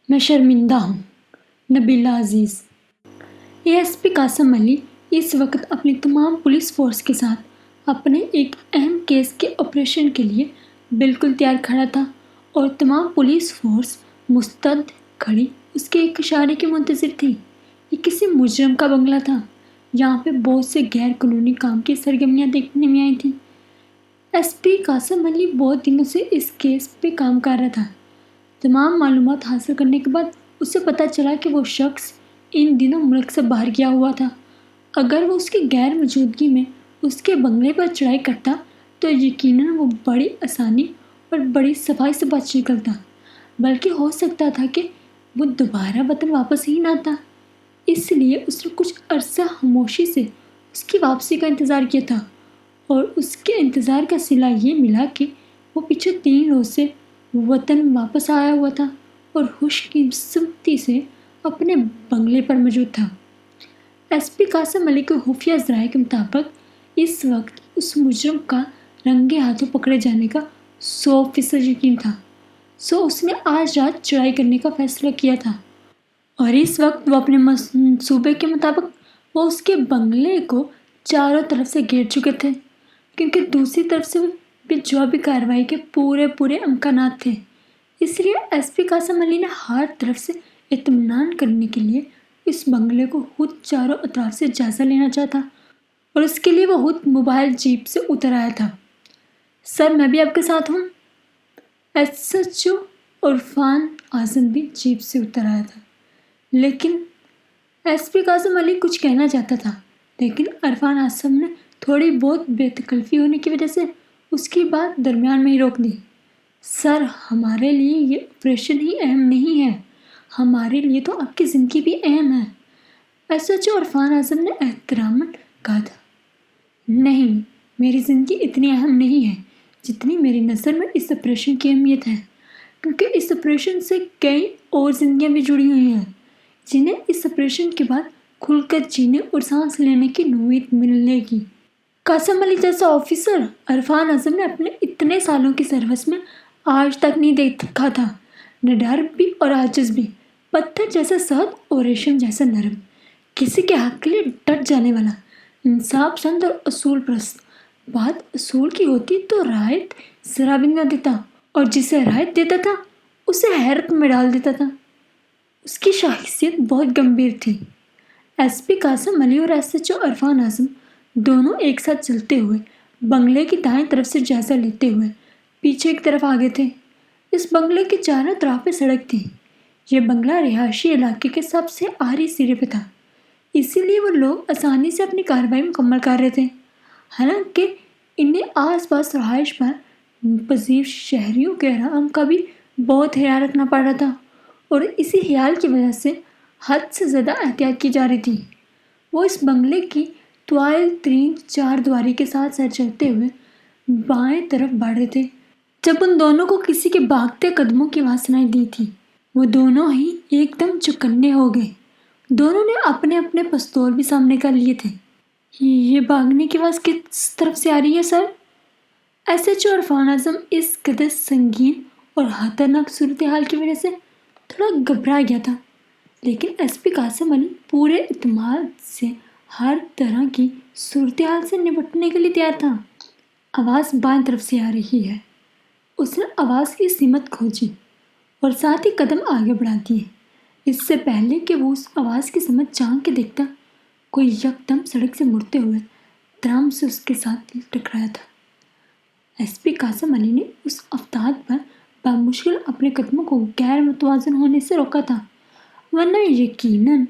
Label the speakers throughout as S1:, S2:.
S1: میں شرمندہ ہوں۔ نبیلہ عزیز۔ ASP قاسم علی اس وقت اپنی تمام پولیس فورس کے ساتھ اپنے ایک اہم کیس کے آپریشن کے لیے بالکل تیار کھڑا تھا اور تمام پولیس فورس مستعد کھڑی اس کے ایک اشارے کی منتظر تھی۔ یہ کسی مجرم کا بنگلہ تھا۔ یہاں پہ بہت سے غیر قانونی کام کی سرگرمیاں دیکھنے میں آئی تھیں۔ SP قاسم علی بہت دنوں سے اس کیس پہ کام کر رہا تھا۔ تمام معلومات حاصل کرنے کے بعد اسے پتہ چلا کہ وہ شخص ان دنوں ملک سے باہر گیا ہوا تھا۔ اگر وہ اس کی غیر موجودگی میں اس کے بنگلے پر چڑھائی کرتا تو یقیناً وہ بڑی آسانی اور بڑی صفائی سے بچ نکلتا، بلکہ ہو سکتا تھا کہ وہ دوبارہ وطن واپس ہی نہ آتا۔ اس لیے اس نے کچھ عرصہ خاموشی سے اس کی واپسی کا انتظار کیا تھا، اور اس کے انتظار کا صلہ یہ ملا کہ وہ پچھلے 3 روز سے وطن واپس آیا ہوا تھا اور خوش قسمتی سے اپنے بنگلے پر موجود تھا۔ SP قاسم علی کے خفیہ ذرائع کے مطابق اس وقت اس مجرم کا رنگے ہاتھوں پکڑے جانے کا 100% یقین تھا، سو اس نے آج رات چڑھائی کرنے کا فیصلہ کیا تھا۔ اور اس وقت وہ اپنے منصوبے کے مطابق وہ اس کے بنگلے کو چاروں طرف سے گھیر چکے تھے، کیونکہ دوسری طرف سے بھی جوابی کارروائی کے پورے امکانات تھے۔ اس لیے SP قاسم علی نے ہر طرف سے اطمینان کرنے کے لیے اس بنگلے کو خود چاروں اطراف سے جائزہ لینا چاہتا، اور اس کے لیے وہ خود موبائل جیپ سے اتر آیا تھا۔ سر، میں بھی آپ کے ساتھ ہوں۔ SHO عرفان اعظم بھی جیپ سے اتر آیا تھا، لیکن SP قاسم علی کچھ کہنا چاہتا تھا، لیکن عرفان اعظم نے تھوڑی بہت بے تکلفی ہونے کی وجہ سے اس کی بات درمیان میں ہی روک دی۔ سر، ہمارے لیے یہ آپریشن ہی اہم نہیں ہے، ہمارے لیے تو آپ کی زندگی بھی اہم ہے، SHO عرفان اعظم نے احتراماً کہا تھا۔ نہیں، میری زندگی اتنی اہم نہیں ہے جتنی میری نظر میں اس آپریشن کی اہمیت ہے، کیونکہ اس آپریشن سے کئی اور زندگیاں بھی جڑی ہوئی ہیں جنہیں اس آپریشن کے بعد کھل کر جینے اور سانس لینے کی نوید ملے گی۔ قاسم علی جیسا آفیسر عرفان اعظم نے اپنے اتنے سالوں کی سروس میں آج تک نہیں دیکھا تھا۔ نڈر بھی اور عاجز بھی، پتھر جیسا سخت اور ریشم جیسا نرم، کسی کے حق کے لیے ڈٹ جانے والا، انصاف پسند اور اصول پرست۔ بات اصول کی ہوتی تو رعایت ذرا بھی نہ دیتا، اور جسے رعایت دیتا تھا اسے حیرت میں ڈال دیتا تھا۔ اس کی شخصیت بہت گمبھیر تھی۔ SP قاسم علی اور SHO عرفان اعظم دونوں ایک ساتھ چلتے ہوئے بنگلے کی دائیں طرف سے جائزہ لیتے ہوئے پیچھے کی طرف آگے تھے۔ اس بنگلے کے چاروں طرف پہ سڑک تھی۔ یہ بنگلہ رہائشی علاقے کے سب سے آخری سرے پہ تھا، اسی لیے وہ لوگ آسانی سے اپنی کارروائی مکمل کر رہے تھے، حالانکہ انہیں آس پاس رہائش پذیر شہریوں کے آرام کا بھی بہت خیال رکھنا پڑ رہا تھا، اور اسی خیال کی وجہ سے حد سے زیادہ احتیاط کی جا رہی تھی۔ وہ اس بنگلے کی طویل ترین 4 دیواری کے ساتھ ساتھ چلتے ہوئے بائیں طرف بڑھ رہے تھے جب ان دونوں کو کسی کے بھاگتے قدموں کی آواز سنائی دی تھی۔ وہ دونوں ہی ایک دم چوکنے ہو گئے۔ دونوں نے اپنے اپنے پستول بھی سامنے کر لیے تھے۔ یہ بھاگنے کی آواز کس طرف سے آ رہی ہے سر؟ SHO عرفان اعظم اس قدر سنگین اور خطرناک صورتحال کی وجہ سے تھوڑا گھبرا گیا تھا، لیکن SP قاسم علی پورے اعتماد سے ہر طرح کی صورتحال سے نمٹنے کے لیے تیار تھا۔ آواز بائیں طرف سے آ رہی ہے۔ اس نے آواز کی سمت کھوجی اور ساتھ ہی قدم آگے بڑھا دیے۔ اس سے پہلے کہ وہ اس آواز کی سمت جان کے دیکھتا، کوئی یکدم سڑک سے مڑتے ہوئے ٹرام سے اس کے ساتھ ٹکرایا تھا۔ SP قاسم علی نے اس افتاد پر بامشکل اپنے قدموں کو غیر متوازن ہونے سے روکا تھا، ورنہ یقیناً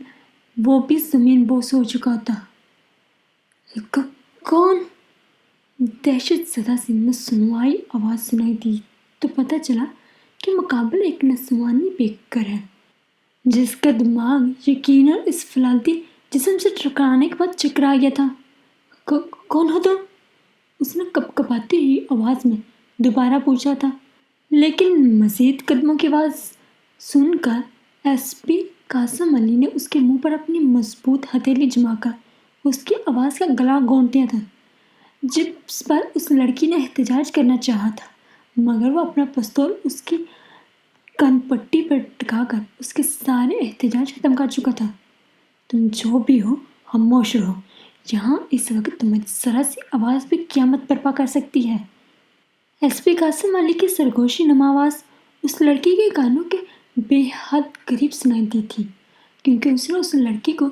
S1: وہ بھی زمین بوس ہو چکا تھا۔ کون؟ دہشت زدہ سی نسوائی آواز سنائی دی تو پتہ چلا کہ مقابل ایک نسوانی بیکر ہے جس کا دماغ یقیناً اس فلالتی جسم سے ٹکرانے کے بعد چکرا گیا تھا۔ کون ہو تم؟ اس نے کپکپاتی ہوئی آواز میں دوبارہ پوچھا تھا، لیکن مزید قدموں کی آواز سن کر SP قاسم علی نے اس کے منہ پر اپنی مضبوط ہتھیلی جما کر اس کی آواز کا گلا گھونٹ دیا تھا۔ جس پر اس لڑکی نے احتجاج کرنا چاہا تھا، مگر وہ اپنا پستول اس کی کان پٹی پر ٹکا کر اس کے سارے احتجاج ختم کر چکا تھا۔ تم جو بھی ہو خاموش رہو، یہاں اس وقت تمہاری ذرا سی آواز بھی قیامت برپا کر سکتی ہے۔ ایس پی قاسم علی کی سرگوشی نما آواز اس لڑکی کے کانوں کے بے حد قریب سنائی دی تھی، کیونکہ اس نے اس لڑکی کو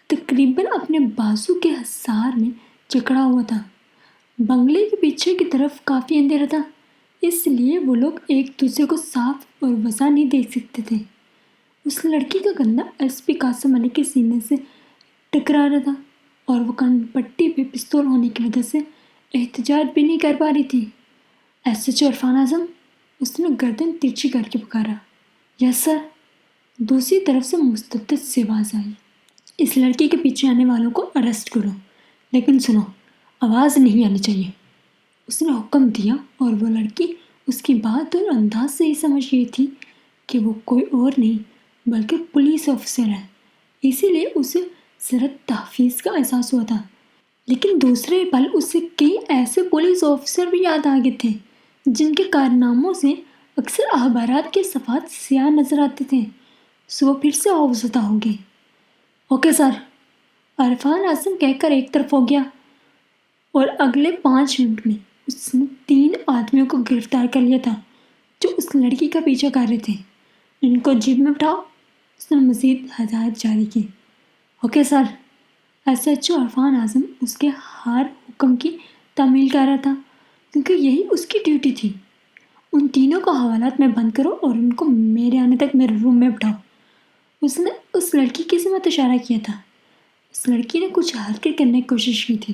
S1: تقریباً اپنے بازو کے حصار میں جکڑا ہوا تھا۔ بنگلے کے پیچھے کی طرف کافی اندھیرا تھا، اس لیے وہ لوگ ایک دوسرے کو صاف اور وضاح نہیں دیکھ سکتے تھے۔ اس لڑکی کا کندھا ایس پی قاسم علی کے سینے سے ٹکرا رہا تھا اور وہ کان پٹی پہ پستول ہونے کی وجہ سے احتجاج بھی نہیں کر پا رہی تھی۔ S H O Irfan Azam, اس نے گردن ترچھی کر کے پکارا۔ یس سر، دوسری طرف سے مستعد سی آواز آئی۔ اس لڑکی کے پیچھے آنے والوں کو اریسٹ کرو، لیکن سنو، آواز نہیں آنی چاہیے۔ اس نے حکم دیا اور وہ لڑکی اس کی بات اور انداز سے ہی سمجھ گئی تھی کہ وہ کوئی اور نہیں بلکہ پولیس آفیسر ہے، اسی لیے اسے ذرا تحفظ کا احساس ہوا تھا۔ لیکن دوسرے پل اسے کئی ایسے پولیس آفیسر بھی یاد آ گئے تھے جن کے کارناموں سے اکثر اخبارات کے صفحات سیاہ نظر آتے تھے، سو وہ پھر سے خوفزدہ ہو گئے۔ اوکے سر، عرفان اعظم کہہ کر ایک طرف ہو گیا اور اگلے 5 منٹ میں اس نے 3 آدمیوں کو گرفتار کر لیا تھا جو اس لڑکی کا پیچھا کر رہے تھے۔ ان کو جیپ میں بٹھاؤ، اس نے مزید ہدایت جاری کی۔ Okay sir. S H O Irfan Azam اس کے ہر حکم کی تعمیل کر رہا تھا کیونکہ یہی اس کی ڈیوٹی تھی۔ ان تینوں کو حوالات میں بند کرو اور ان کو میرے آنے تک میرے روم میں بٹھاؤ۔ اس نے اس لڑکی کی سمت اشارہ کیا تھا۔ اس لڑکی نے کچھ حرکت کرنے کی کوشش کی تھی،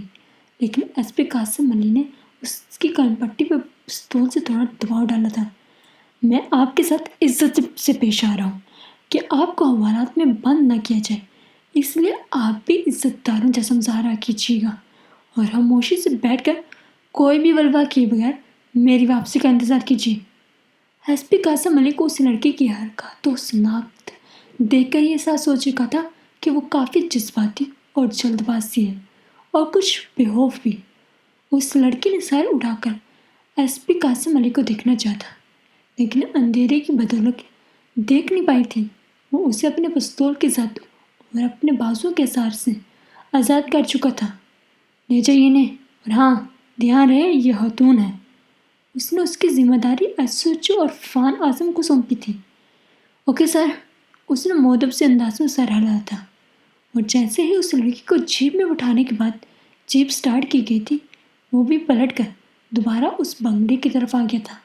S1: لیکن ایس پی قاسم علی نے اس کی کان پٹی پر پستول سے تھوڑا دباؤ ڈالا تھا۔ میں آپ کے ساتھ عزت سے پیش آ رہا ہوں کہ آپ کو حوالات میں بند نہ کیا جائے، اس لیے آپ بھی عزت داروں جیسا مظاہرہ کیجیے گا اور خاموشی سے بیٹھ کر کوئی بھی ولوا کیے بغیر میری واپسی کا انتظار کیجیے۔ ایس پی قاسم علی کو اس لڑکی کی حرکات و شناخت دیکھ کر یہ احساس ہو چکا تھا کہ وہ کافی جذباتی اور جلد باز سی ہے اور کچھ بے خوف بھی۔ اس لڑکی نے سر اٹھا کر ایس پی قاسم علی کو دیکھنا چاہتا، لیکن اندھیرے کی بدولت دیکھ نہیں پائی تھی۔ وہ اسے اپنے پستول کے ذات اور اپنے بازو کے اثار سے آزاد کر چکا تھا۔ لے جائیے انہیں، اور ہاں دھیان رہے یہ خاتون ہے۔ اس نے اس کی ذمہ داری ایس ایچ او عرفان اعظم کو سونپی تھی۔ اوکے سر، اس نے مؤدب سے انداز میں سر ہلایا تھا، اور جیسے ہی اس لڑکی کو جیپ میں بٹھانے کے بعد جیپ سٹارٹ کی گئی تھی، وہ بھی پلٹ کر دوبارہ اس بنگلے کی طرف آ گیا تھا۔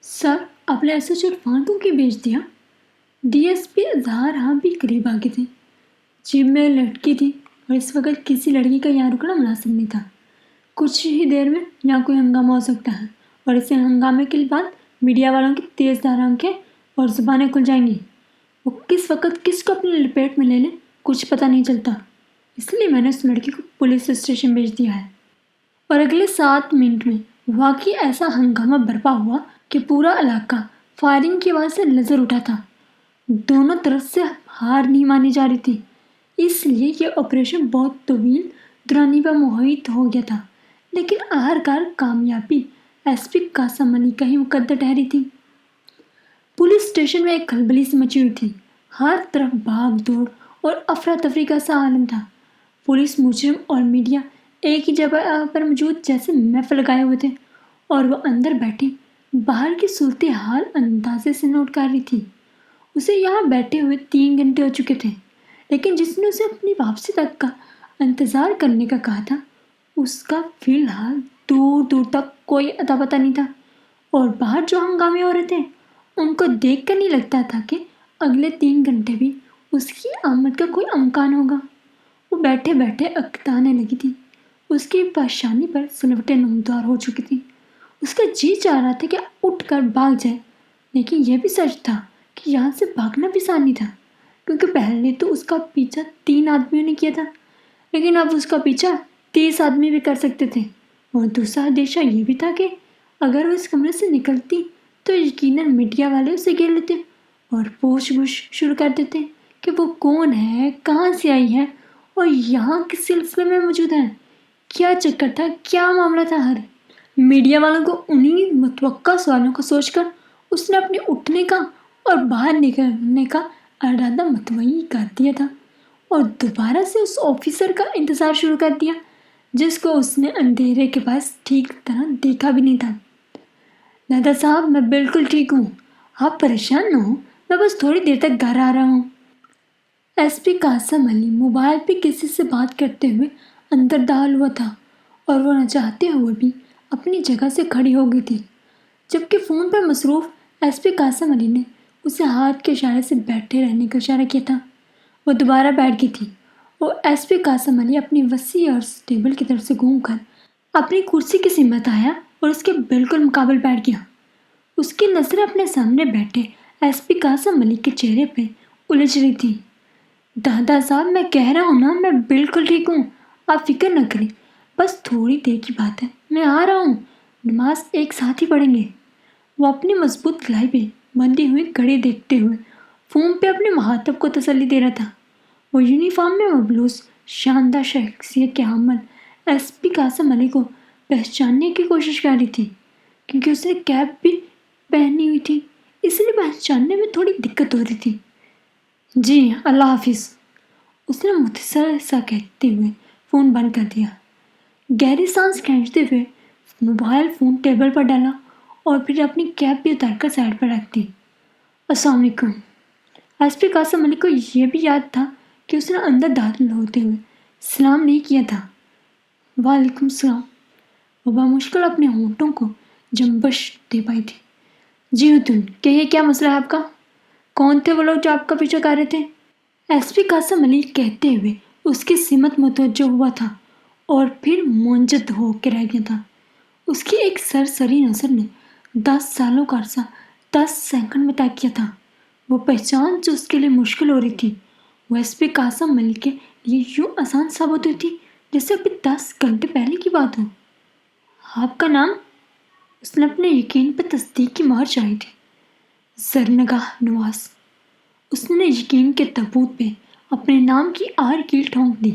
S1: سر، آپ نے ایس ایچ او عرفان کو کیوں بھیج دیا؟ ڈی ایس پی اظہار ہاں بھی قریب آ گئے تھے۔ جیپ میں لڑکی تھی اور اس وقت کسی لڑکی کا یہاں رکنا مناسب نہیں تھا۔ کچھ ہی دیر میں یہاں کوئی ہنگامہ ہو سکتا ہے، اور اس ہنگامے کے بعد میڈیا والوں کی تیز دھار آنکھیں اور زبانیں کھل جائیں گی۔ وہ کس وقت کس کو اپنی لپیٹ میں لے لیں کچھ پتہ نہیں چلتا، اس لیے میں نے اس لڑکی کو پولیس اسٹیشن بھیج دیا ہے۔ اور اگلے 7 منٹ میں واقعی ایسا ہنگامہ برپا ہوا کہ پورا علاقہ فائرنگ کی آواز سے لرز اٹھا تھا۔ دونوں طرف سے ہار نہیں مانی جا رہی تھی، اس لیے یہ آپریشن بہت طویل دورانی پر محیط ہو گیا تھا، لیکن آخرکار کامیابی ایس پی قاسم علی کا ہی مقدر ٹھہری تھی۔ پولیس اسٹیشن میں ایک کھلبلی سی مچی ہوئی تھی، ہر طرف بھاگ دوڑ اور افراتفری کا سا عالم تھا۔ پولیس، مجرم اور میڈیا ایک ہی جگہ پر موجود جیسے محفل لگائے ہوئے تھے، اور وہ اندر بیٹھی باہر کی صورتحال اندازے سے نوٹ کر رہی تھی۔ اسے یہاں بیٹھے ہوئے 3 گھنٹے ہو چکے تھے، لیکن جس نے اسے اپنی واپسی تک کا انتظار کرنے کا کہا تھا، اس کا فی الحال دور دور تک کوئی اتا پتہ نہیں تھا، اور باہر جو ہنگامے ہو رہے تھے ان کو دیکھ کر نہیں لگتا تھا کہ اگلے 3 گھنٹے بھی اس کی آمد کا کوئی امکان ہوگا۔ وہ بیٹھے بیٹھے اکتانے لگی تھی، اس کی پیشانی پر سلوٹیں نمودار ہو چکی تھی۔ اس کا جی چاہ رہا تھا کہ اٹھ کر بھاگ جائے، لیکن یہ بھی سچ تھا کہ یہاں سے بھاگنا بھی آسان نہیں تھا، کیونکہ پہلے تو اس کا پیچھا 3 آدمیوں نے کیا تھا، لیکن اب اس کا پیچھا 30 آدمی بھی کر سکتے تھے۔ اور دوسرا اندیشہ یہ بھی تھا کہ اگر وہ اس کمرے سے نکلتی تو یقیناً میڈیا والے اسے گھیر لیتے اور پوچھ گچھ شروع کر دیتے کہ وہ کون ہے، کہاں سے آئی ہے اور یہاں کس سلسلے میں موجود ہے، کیا چکر تھا، کیا معاملہ تھا۔ ہر میڈیا والوں کو انہی متوقع سوالوں کو سوچ کر اس نے اپنے اٹھنے کا اور باہر نکلنے کا ارادہ متوئی کر دیا تھا اور دوبارہ سے اس آفیسر کا انتظار شروع کر دیا جس کو اس نے اندھیرے کے پاس ٹھیک طرح دیکھا بھی نہیں تھا۔ دادا صاحب، میں بالکل ٹھیک ہوں، آپ پریشان نہ ہوں، میں بس تھوڑی دیر تک گھر آ رہا ہوں۔ ایس پی قاسم علی موبائل پہ کسی سے بات کرتے ہوئے اندر داخل ہوا تھا اور وہ نہ چاہتے ہوئے بھی اپنی جگہ سے کھڑی ہو گئی تھی، جبکہ فون پر مصروف ایس پی قاسم علی نے اسے ہاتھ کے اشارے سے بیٹھے رہنے کا اشارہ کیا تھا۔ وہ دوبارہ بیٹھ گئی تھی اور ایس پی قاسم علی اپنی وسیع اور ٹیبل کی طرف سے گھوم کر اپنی کرسی کی سمت آیا اور اس کے بالکل مقابل بیٹھ گیا۔ اس کی نظریں اپنے سامنے بیٹھے ایس پی قاسم علی کے چہرے پہ الجھ رہی تھی۔ دادا صاحب، میں کہہ رہا ہوں نا، میں بالکل ٹھیک ہوں، آپ فکر نہ کریں، بس تھوڑی دیر کی بات ہے، میں آ رہا ہوں، نماز ایک ساتھ ہی پڑھیں گے۔ وہ اپنی مضبوط گلائی پہ بندھی ہوئی گھڑی دیکھتے ہوئے فون پہ اپنے مخاطب کو تسلی دے رہا تھا۔ وہ یونیفارم میں ملبوس شاندار شخصیت کے حامل ایس پی قاسم علی کو پہچاننے کی کوشش کر رہی تھی، کیونکہ اس نے کیپ بھی پہنی ہوئی تھی، اس لیے پہچاننے میں تھوڑی دقت ہو رہی تھی۔ جی، اللہ حافظ، اس نے مختصر سا کہتے ہوئے فون بند کر دیا۔ گہری سانس کھینچتے ہوئے موبائل فون ٹیبل پر ڈالا اور پھر اپنی کیپ بھی اتار کر سائڈ پر رکھ دی۔ السلام علیکم۔ ایس پی قاسم علی کو یہ بھی یاد تھا کہ اس نے اندر داخل ہوتے ہوئے سلام نہیں کیا تھا۔ وعلیکم السلام۔ وہ بامشکل اپنے ہونٹوں کو جنبش دے پائی تھی۔ جی حتون، کہیے کیا مسئلہ ہے آپ کا؟ کون تھے وہ لوگ جو آپ کا پیچھا کر رہے تھے؟ ایس پی قاسم علی کہتے ہوئے اس کی سمت متوجہ ہوا تھا اور پھر منجمد ہو کے رہ گیا تھا۔ اس کی ایک سرسری نظر نے 10 سالوں کا عرصہ 10 سیکنڈ میں طے کیا تھا۔ وہ پہچان جو اس کے لیے مشکل ہو رہی تھی، وہ ایس پی قاسم علی کے لیے یوں آسان ثابت ہوئی تھی جیسے ابھی 10 گھنٹے پہلے کی بات ہو۔ آپ کا نام؟ اس نے اپنے یقین پہ تصدیق کی مہر چاہی تھی۔ زرنگاہ نواز۔ اس نے یقین کے تابوت پہ اپنے نام کی آر کیل ٹھونک دی۔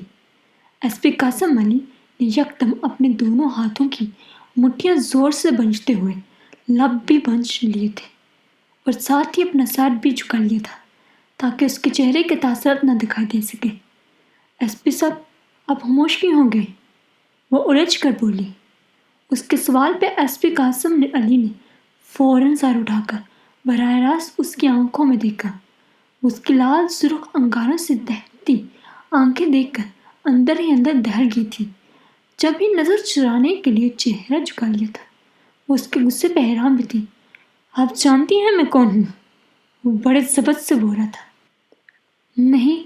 S1: ایس پی قاسم علی نے یکدم اپنے دونوں ہاتھوں کی مٹھیاں زور سے بنجتے ہوئے لب بھی بنج لیے تھے اور ساتھ ہی اپنا سر بھی جھکا لیا تھا تاکہ اس کے چہرے کے تاثرات نہ دکھائی دے سکے۔ ایس پی صاحب، آپ خاموش کیوں ہو گئے؟ وہ الجھ کر بولی۔ اس کے سوال پہ ایس پی قاسم علی نے فوراً سر اٹھا کر براہ راست اس کی آنکھوں میں دیکھا۔ اس کی لال سرخ انگاروں سے دہتی آنکھیں دیکھ کر اندر ہی اندر دہل گئی تھی۔ جب ہی نظر چرانے کے لیے چہرہ جھکا لیا تھا، وہ اس کے غصے پہ حیران بھی تھی۔ آپ جانتی ہیں میں کون ہوں؟ وہ بڑے ضبط سے بول رہا تھا۔ نہیں،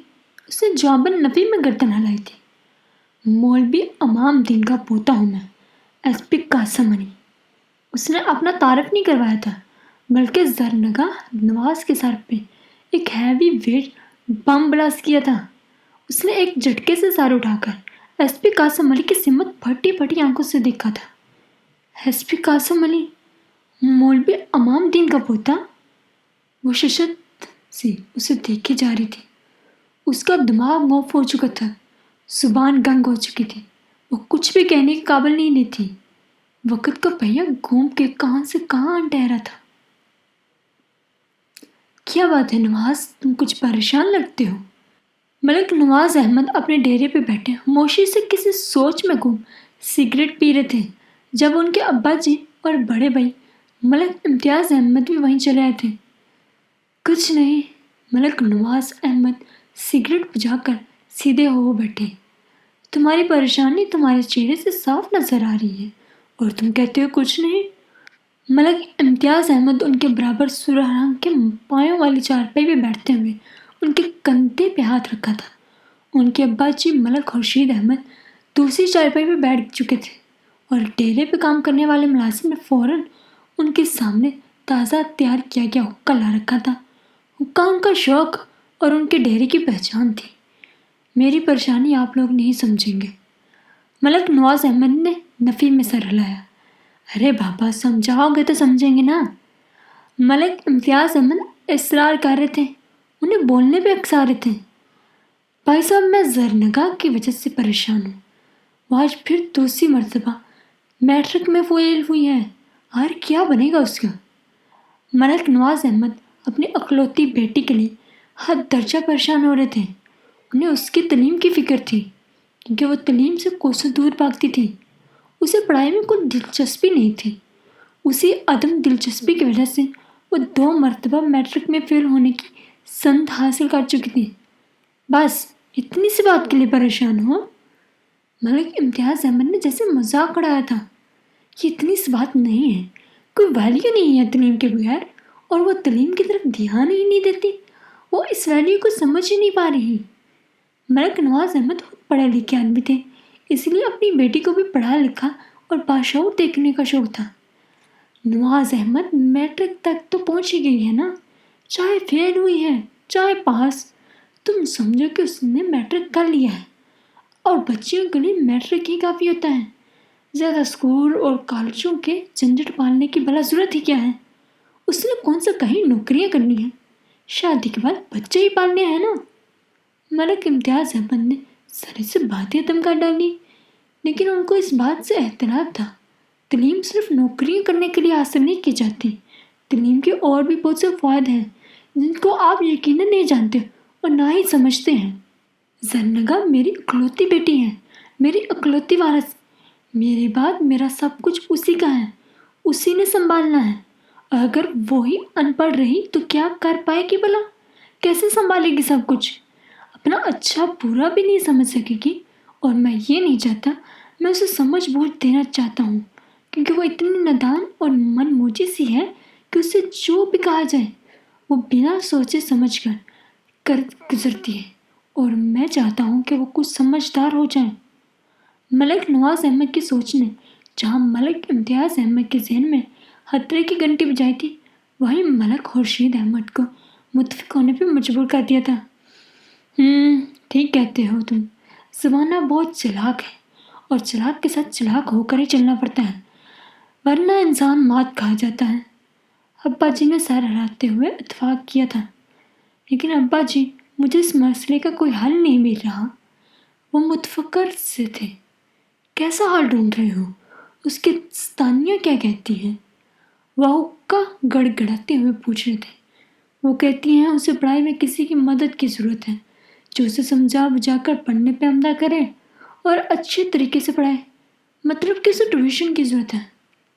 S1: اس نے جواباً نفی میں گردن ہلائی تھی۔ مولوی امام دین کا پوتا ہوں میں، ایس پی قاسم علی۔ اس نے اپنا تعارف نہیں کروایا تھا، بلکہ زرنگاہ نواز کے سر پہ ایک ہیوی ویٹ بم بلاسٹ کیا تھا۔ اس نے ایک جھٹکے سے سر اٹھا کر ایس پی قاسم علی کی سمت پھٹی پھٹی آنکھوں سے دیکھا تھا۔ ایس پی قاسم علی، مولوی امام دین کا پوتا؟ وہ شدت سے اسے دیکھے جا رہی تھی۔ اس کا دماغ موف ہو چکا تھا، زبان گنگ ہو چکی تھی، وہ کچھ بھی کہنے کے قابل نہیں تھی۔ وقت کا پہیہ گھوم کے کہاں سے کہاں ٹہرا تھا۔ کیا بات ہے نواز، تم کچھ پریشان لگتے ہو؟ ملک نواز احمد اپنے ڈیرے پہ بیٹھے خاموشی سے کسی سوچ میں گم سگریٹ پی رہے تھے جب ان کے ابا جی اور بڑے بھائی ملک امتیاز احمد بھی وہیں چلے آئے تھے۔ کچھ نہیں، ملک نواز احمد سگریٹ بجھا کر سیدھے ہو بیٹھے۔ تمہاری پریشانی تمہارے چہرے سے صاف نظر آ رہی ہے اور تم کہتے ہو کچھ نہیں۔ ملک امتیاز احمد ان کے برابر سرخ رنگ کے پایوں والی چارپائی پہ بیٹھتے ہوئے ان کے کندھے پہ ہاتھ رکھا تھا۔ ان کے ابا جی ملک خورشید احمد دوسری چارپائی پہ بیٹھ چکے تھے اور ڈیرے پہ کام کرنے والے ملازم نے فوراً ان کے سامنے تازہ تیار کیا گیا حقہ لا رکھا تھا۔ حقہ ان کا شوق اور ان کے ڈیرے کی پہچان تھی۔ میری پریشانی آپ لوگ نہیں سمجھیں گے، ملک نواز احمد نے نفی میں سر ہلایا۔ ارے بابا، سمجھاؤ گے تو سمجھیں گے نا۔ ملک امتیاز احمد اصرار کر رہے تھے، انہیں بولنے پہ اکسا رہے تھے۔ بھائی صاحب، میں زرنگاہ کی وجہ سے پریشان ہوں۔ وہ آج پھر دوسری مرتبہ میٹرک میں فیل ہوئی ہے، اور کیا بنے گا اس کا؟ ملک نواز احمد اپنی اکلوتی بیٹی کے لیے حد درجہ پریشان ہو رہے تھے۔ انہیں اس کی تعلیم کی فکر تھی، کیونکہ وہ تعلیم سے کوسوں دور بھاگتی تھی۔ اسے پڑھائی میں کوئی دلچسپی نہیں تھی۔ اسی عدم دلچسپی کی وجہ سے وہ 2 مرتبہ میٹرک میں فیل ہونے کی سند حاصل کر چکی تھی۔ بس اتنی سی بات کے لیے پریشان ہو؟ ملک امتیاز احمد نے جیسے مذاق اڑایا تھا۔ یہ اتنی سی بات نہیں ہے، کوئی ویلیو نہیں ہے تعلیم کے بغیر، اور وہ تعلیم کی طرف دھیان ہی نہیں دیتی۔ وہ اس ویلیو کو سمجھ ہی نہیں پا رہی۔ ملک نواز احمد خود پڑھے لکھے آدمی تھے، اس لیے اپنی بیٹی کو بھی پڑھا لکھا اور باشعور دیکھنے کا شوق تھا۔ نواز احمد میٹرک تک تو پہنچ ہی گئی ہے نا، چاہے فیل ہوئی ہے چاہے پاس، تم سمجھو کہ اس نے میٹرک کر لیا ہے، اور بچیوں کے لیے میٹرک ہی کافی ہوتا ہے۔ زیادہ اسکول اور کالجوں کے جھنجھٹ پالنے کی بھلا ضرورت ہی کیا ہے؟ اس نے کون سا کہیں نوکریاں کرنی ہیں؟ شادی کے بعد بچے ہی پالنے ہیں نا۔ ملک امتیاز احمد نے سرے سے باتیں ختم کر ڈالی، لیکن ان کو اس بات سے احتراج تھا، تعلیم صرف نوکریاں کرنے کے لیے حاصل نہیں کی جاتی۔ تعلیم کے اور بھی بہت سے فوائد ہیں جن کو آپ یقیناً نہیں جانتے اور نہ ہی سمجھتے ہیں۔ زرنگا میری اکلوتی بیٹی ہے، میری اکلوتی وارث۔ میرے بعد میرا سب کچھ اسی کا ہے، اسی نے سنبھالنا ہے۔ اگر وہی ان پڑھ رہی تو کیا کر پائے گی بھلا؟ کیسے سنبھالے گی سب کچھ؟ اپنا اچھا برا بھی نہیں سمجھ سکے گی، اور میں یہ نہیں چاہتا، میں اسے سمجھ بوجھ دینا چاہتا ہوں، کیونکہ وہ اتنی نادان اور من موجی سی ہے کہ اسے جو بھی کہا جائے وہ بنا سوچے سمجھ کر گزرتی ہے، اور میں چاہتا ہوں کہ وہ کچھ سمجھدار ہو جائے۔ ملک نواز احمد کی سوچ نے جہاں ملک امتیاز احمد کے ذہن میں خطرے کی گھنٹی بجائی تھی، وہیں ملک خورشید احمد کو متفق ہونے پہ مجبور کر دیا تھا۔ ٹھیک کہتے ہو تم، زمانہ بہت چلاک ہے، اور چلاک کے ساتھ چلاک ہو کر ہی چلنا پڑتا ہے، ورنہ انسان مات کھا جاتا ہے۔ ابا جی نے سر ہلاتے ہوئے اتفاق کیا تھا، لیکن ابا جی مجھے اس مسئلے کا کوئی حل نہیں مل رہا۔ وہ متفکر سے تھے۔ کیسا حل ڈھونڈ رہے ہو؟ اس کی ستانیہ کیا کہتی ہیں؟ وہ حقہ گڑ گڑاتے ہوئے پوچھ رہے تھے۔ وہ کہتی ہیں اسے پڑھائی میں کسی کی مدد کی ضرورت ہے، جو اسے سمجھا بجھا کر پڑھنے پہ عمدہ کرے اور اچھے طریقے سے پڑھائے۔ مطلب کہ اسے ٹیوشن کی ضرورت ہے۔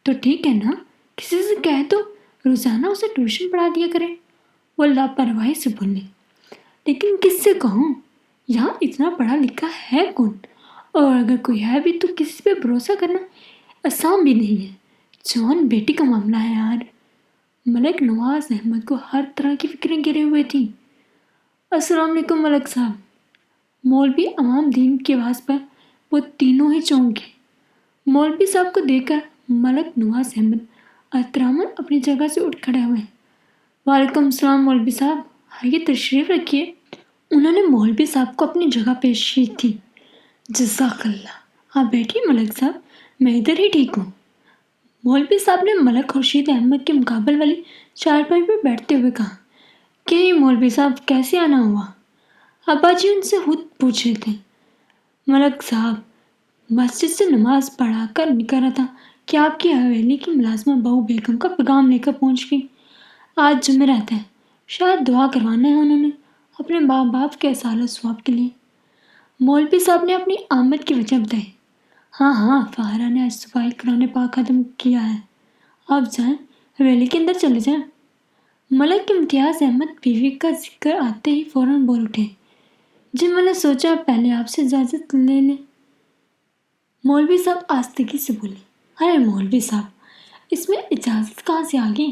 S1: تو ٹھیک ہے نا، کسی سے کہہ دو روزانہ اسے ٹیوشن پڑھا دیا کرے۔ وہ لاپرواہی سے بولے۔ لیکن کس سے کہوں؟ یہاں اتنا پڑھا لکھا ہے کون؟ اور اگر کوئی ہے بھی تو کسی پہ بھروسہ کرنا آسان بھی نہیں ہے۔ جوان بیٹی کا معاملہ ہے یار۔ ملک نواز احمد کو ہر طرح کی فکریں گھیرے ہوئے تھیں۔ السلام علیکم ملک صاحب۔ مولوی امام دین کی آواز پر وہ تینوں ہی چونک گئے۔ مولوی صاحب کو دیکھ کر ملک نواز احمد احتراماً اپنی جگہ سے اٹھ کھڑے ہوئے۔ وعلیکم السلام مولوی صاحب، آئیے تشریف رکھیے۔ انہوں نے مولوی صاحب کو اپنی جگہ پیش کی تھی۔ جزاک اللہ، آپ بیٹھیے ملک صاحب، میں ادھر ہی ٹھیک ہوں۔ مولوی صاحب نے ملک خورشید احمد کے مقابل والی چارپائی پر بیٹھتے ہوئے کہا کہ مولوی صاحب کیسے آنا ہوا؟ ابا جی ان سے خود پوچھ رہے تھے۔ ملک صاحب مسجد سے نماز پڑھا کر نکل رہا تھا کہ آپ کی حویلی کی ملازمہ بہو بیگم کا پیغام لے کر پہنچ گئی۔ آج جمعرات ہے، شاید دعا کروانا ہے انہوں نے اپنے ماں باپ کے اصالت ثواب کے لیے۔ مولوی صاحب نے اپنی آمد کی وجہ بتائی۔ ہاں فاہرہ نے آج صبح قرآن پاک ختم کیا ہے، آپ جائیں، حویلی کے اندر چلے جائیں۔ ملک امتیاز احمد بیوی کا ذکر آتے ہی فوراً بول اٹھے۔ جی میں نے سوچا پہلے آپ سے اجازت لے لیں۔ مولوی صاحب آستگی سے بولے۔ ارے مولوی صاحب، اس میں اجازت کہاں سے آ گئی؟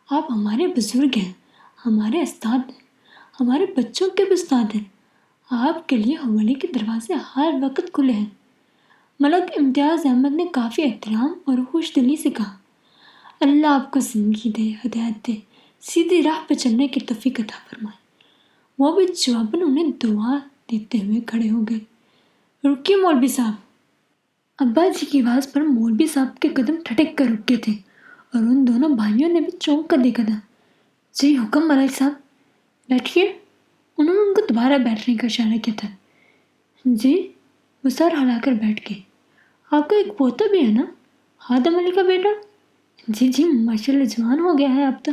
S1: آپ ہمارے بزرگ ہیں، ہمارے استاد ہیں، ہمارے بچوں کے بھی استاد ہیں۔ آپ کے لیے حویلی کے دروازے ہر وقت کھلے ہیں۔ ملک امتیاز احمد نے کافی احترام اور خوش دلی سے کہا۔ اللہ آپ کو زندگی دے، ہدایت دے، سیدھی راہ پہ چلنے کی توفیق عطا فرمائے۔ وہ بھی جواباً انہیں دعا دیتے ہوئے کھڑے ہو گئے۔ رکیے مولوی صاحب۔ ابا جی کی آواز پر مولوی صاحب کے قدم ٹھٹک کر رکے تھے، اور ان دونوں بھائیوں نے بھی چونک کر دیکھا تھا۔ جی حکم ملک صاحب، بیٹھیے۔ انہوں نے ان کو دوبارہ بیٹھنے کا اشارہ کیا تھا۔ جی، وہ سر ہلا کر بیٹھ گئے۔ آپ کا ایک پوتا بھی ہے نا، آدم علی کا بیٹا؟ جی ماشاء اللہ جوان ہو گیا ہے اب تو۔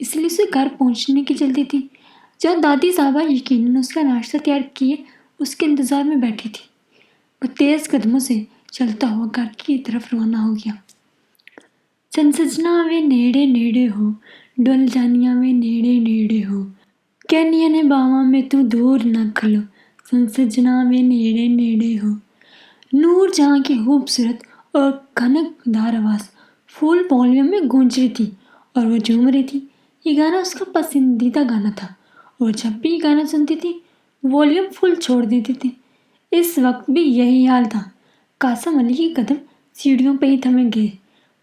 S1: اس لیے اسے گھر پہنچنے کی جلدی تھی، جہاں دادی صاحبہ یقیناً اس کا ناشتہ تیار کیے اس کے انتظار میں بیٹھی تھی۔ وہ تیز قدموں سے چلتا ہوا گھر کی طرف روانہ ہو گیا۔ چند سجنا وے نیڑے نیڑے ہو، ڈول جانیاں وے نیڑے نیڑے ہو، کہنیا نے باواں میں تو دور نہ کھلو، چند سجنا وے نیڑے نیڑے ہو۔ نور جہاں کی خوبصورت اور کھنک دار آواز فل والیوم میں گونج رہی تھی اور وہ جھوم رہی تھی۔ یہ گانا اس کا پسندیدہ گانا تھا اور جب بھی یہ گانا سنتی تھی والیوم فل چھوڑ دیتی تھی۔ اس وقت بھی یہی حال تھا۔ قاسم علی کے قدم سیڑھیوں پہ ہی تھمے گئے۔